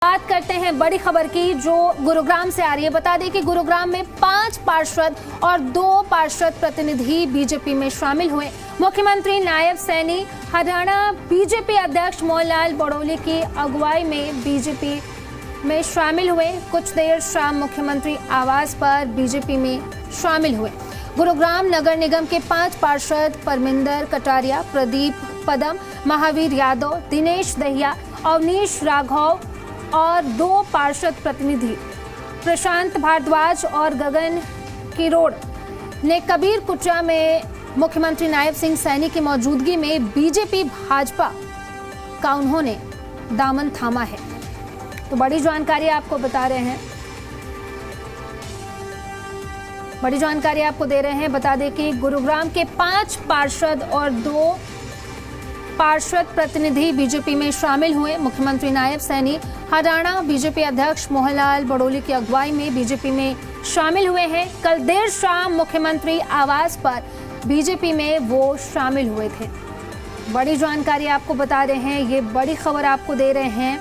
बात करते हैं बड़ी खबर की जो गुरुग्राम से आ रही है। बता दें कि गुरुग्राम में 5 पार्षद और 2 पार्षद प्रतिनिधि बीजेपी में शामिल हुए। मुख्यमंत्री नायब सैनी हरियाणा बीजेपी अध्यक्ष मोहनलाल बड़ोली की अगुवाई में बीजेपी में शामिल हुए। कुछ देर शाम मुख्यमंत्री आवास पर बीजेपी में शामिल हुए। गुरुग्राम नगर निगम के 5 पार्षद परमिंदर कटारिया, प्रदीप पदम, महावीर यादव, दिनेश दहिया, अवनीश राघव और 2 पार्षद प्रतिनिधि प्रशांत भारद्वाज और गगन किरोड़ ने कबीर कुटिया में मुख्यमंत्री नायब सिंह सैनी की मौजूदगी में बीजेपी भाजपा का उन्होंने दामन थामा है। तो बड़ी जानकारी आपको बता रहे हैं, बड़ी जानकारी आपको दे रहे हैं। बता दें कि गुरुग्राम के 5 पार्षद और 2 पार्षद प्रतिनिधि बीजेपी में शामिल हुए। मुख्यमंत्री नायब सैनी हरियाणा बीजेपी अध्यक्ष मोहनलाल बड़ोली की अगुवाई में बीजेपी में शामिल हुए हैं। कल देर शाम मुख्यमंत्री आवास पर बीजेपी में वो शामिल हुए थे। बड़ी जानकारी आपको बता रहे हैं, ये बड़ी खबर आपको दे रहे हैं।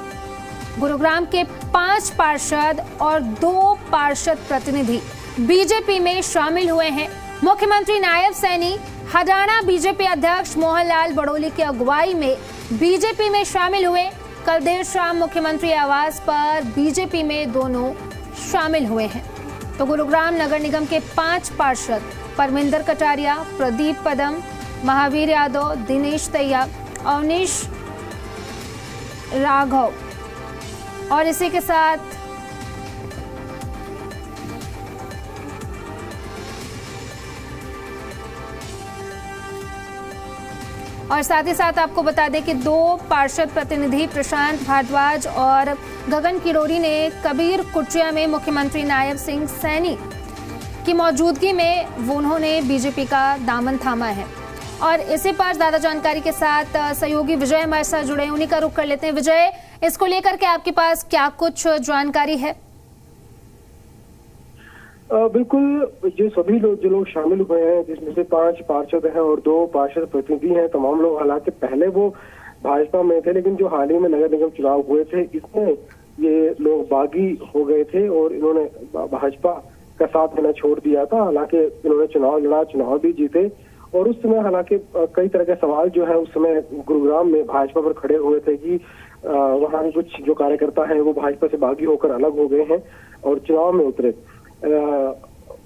गुरुग्राम के 5 पार्षद और 2 पार्षद प्रतिनिधि बीजेपी में शामिल हुए हैं। मुख्यमंत्री नायब सैनी हरियाणा बीजेपी अध्यक्ष मोहनलाल बड़ोली की अगुवाई में बीजेपी में शामिल हुए। कल देर शाम मुख्यमंत्री आवास पर बीजेपी में दोनों शामिल हुए हैं। तो गुरुग्राम नगर निगम के 5 पार्षद परमिंदर कटारिया, प्रदीप पदम, महावीर यादव, दिनेश दहिया, अवनीश राघव और इसी के साथ ही साथ आपको बता दें कि 2 पार्षद प्रतिनिधि प्रशांत भारद्वाज और गगन किरोड़ी ने कबीर कुटिया में मुख्यमंत्री नायब सिंह सैनी की मौजूदगी में उन्होंने बीजेपी का दामन थामा है। और इसी पर ज्यादा जानकारी के साथ सहयोगी विजय हमारे साथ जुड़े, उन्हीं का रुख कर लेते हैं। विजय, इसको लेकर के आपके पास क्या कुछ जानकारी है? बिल्कुल, जो सभी लोग जो शामिल हुए हैं, जिसमें से 5 पार्षद हैं और 2 पार्षद प्रतिनिधि हैं, तमाम लोग हालांकि पहले वो भाजपा में थे, लेकिन जो हाल ही में नगर निगम चुनाव हुए थे इसमें ये लोग बागी हो गए थे और इन्होंने भाजपा का साथ देना छोड़ दिया था। हालांकि इन्होंने चुनाव लड़ा, चुनाव भी जीते और उस समय हालांकि कई तरह के सवाल जो है उस समय गुरुग्राम में भाजपा पर खड़े हुए थे कि वहाँ के कुछ जो कार्यकर्ता हैं वो भाजपा से बागी होकर अलग हो गए हैं और चुनाव में उतरे।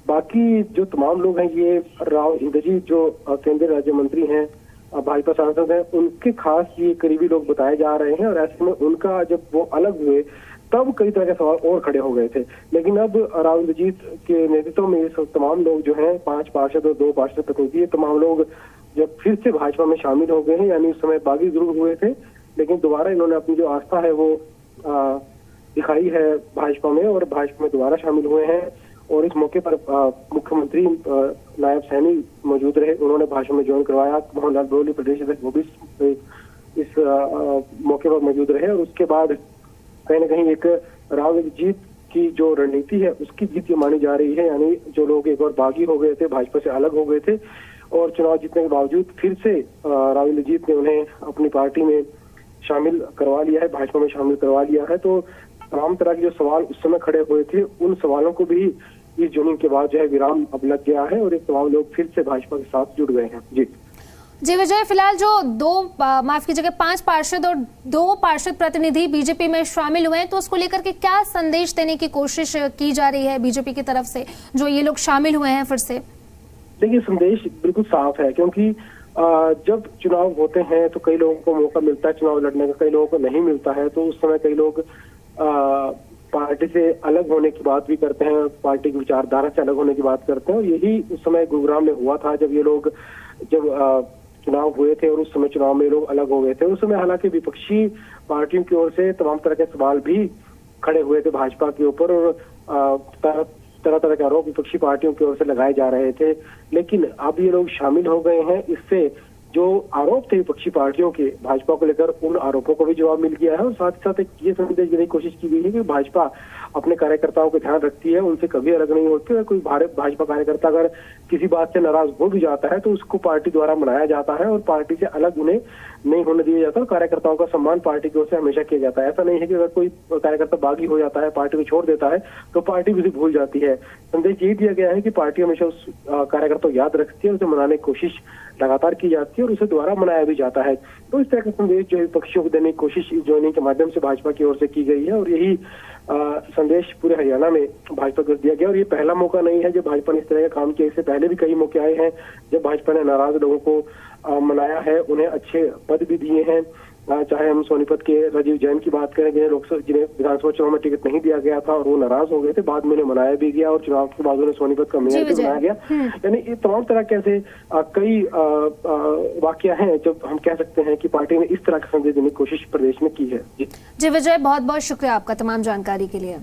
बाकी जो तमाम लोग हैं, ये राव इंद्रजीत जो केंद्रीय राज्य मंत्री हैं, भाजपा सांसद हैं, उनके खास ये करीबी लोग बताए जा रहे हैं और ऐसे में उनका जब वो अलग हुए तब कई तरह के सवाल और खड़े हो गए थे। लेकिन अब राव इंद्रजीत के नेतृत्व में ये तमाम लोग जो हैं, 5 पार्षद और 2 पार्षद प्रतिनिधि, तमाम लोग जब फिर से भाजपा में शामिल हो गए हैं, यानी उस समय बागी जरूर हुए थे लेकिन दोबारा इन्होंने अपनी जो आस्था है वो दिखाई है भाजपा में और भाजपा में दोबारा शामिल हुए हैं। और इस मौके पर मुख्यमंत्री नायब सैनी मौजूद रहे, उन्होंने भाषण में ज्वाइन करवाया। मोहनलाल बड़ोली प्रदेश अध्यक्ष वो भी इस मौके पर मौजूद रहे और उसके बाद कहीं न कहीं एक राव इंद्रजीत की जो रणनीति है उसकी जीत ये मानी जा रही है। यानी जो लोग एक बार बागी हो गए थे, भाजपा से अलग हो गए थे और चुनाव जीतने के बावजूद फिर से राव इंद्रजीत ने उन्हें अपनी पार्टी में शामिल करवा लिया है, भाजपा में शामिल करवा लिया है। तो तमाम तरह के जो सवाल उस समय खड़े हुए थे उन सवालों को भी इस ज्वाइनिंग के बाद जो है विराम अब लग गया है और ये तमाम लोग फिर से भाजपा के साथ जुड़ गए हैं। जी विजय, फिलहाल जो 5 पार्षद और 2 पार्षद प्रतिनिधि बीजेपी में शामिल हुए हैं, तो उसको लेकर के क्या संदेश देने की कोशिश की जा रही है बीजेपी की तरफ से, जो ये लोग शामिल हुए हैं फिर से? देखिए, संदेश बिल्कुल साफ है क्योंकि जब चुनाव होते हैं तो कई लोगों को मौका मिलता है चुनाव लड़ने का, कई लोगों को नहीं मिलता है। तो उस समय कई लोग पार्टी से अलग होने की बात भी करते हैं, पार्टी की विचारधारा से अलग होने की बात करते हैं और यही उस समय गुरुग्राम में हुआ था जब ये लोग चुनाव हुए थे और उस समय चुनाव में लोग अलग हो गए थे। उस समय हालांकि विपक्षी पार्टियों की ओर से तमाम तरह के सवाल भी खड़े हुए थे भाजपा के ऊपर और तरह तरह के आरोप विपक्षी पार्टियों की ओर से लगाए जा रहे थे। लेकिन अब ये लोग शामिल हो गए हैं, इससे जो आरोप थे विपक्षी पार्टियों के भाजपा को लेकर, उन आरोपों को भी जवाब मिल गया है। और साथ ही साथ एक ये संदेश देने की कोशिश की गई है कि भाजपा अपने कार्यकर्ताओं को ध्यान रखती है, उनसे कभी अलग नहीं होती है। कोई भाजपा कार्यकर्ता अगर किसी बात से नाराज हो भी जाता है तो उसको पार्टी द्वारा मनाया जाता है और पार्टी से अलग उन्हें नहीं होने दिया जाता। और कार्यकर्ताओं का सम्मान पार्टी की ओर से हमेशा किया जाता है। ऐसा नहीं है कि अगर कोई कार्यकर्ता बागी हो जाता है, पार्टी को छोड़ देता है, तो पार्टी भी उसे भूल जाती है। संदेश ये दिया गया है कि पार्टी हमेशा उस कार्यकर्ता को याद रखती है, उसे मनाने की कोशिश लगातार की जाती है और उसे द्वारा मनाया भी जाता है। तो इस तरह का संदेश जो है विपक्षियों को देने की कोशिश ज्वाइनिंग के माध्यम से भाजपा की ओर से की गई है और यही संदेश पूरे हरियाणा में भाजपा को दिया गया। और ये पहला मौका नहीं है जब भाजपा ने इस तरह का काम किया। इससे पहले भी कई मौके आए हैं जब भाजपा ने नाराज लोगों को मनाया है, उन्हें अच्छे पद भी दिए हैं। चाहे हम सोनीपत के राजीव जैन की बात करें, जिन्हें विधानसभा चुनाव में टिकट नहीं दिया गया था और वो नाराज हो गए थे, बाद में उन्हें मनाया भी गया और चुनाव के बाद उन्हें सोनीपत का मेयर भी बनाया गया। यानी ये तमाम तरह के ऐसे कई वाकया हैं जब हम कह सकते हैं कि पार्टी ने इस तरह का संदेश देने की कोशिश प्रदेश में की है। जी विजय, बहुत बहुत शुक्रिया आपका तमाम जानकारी के लिए।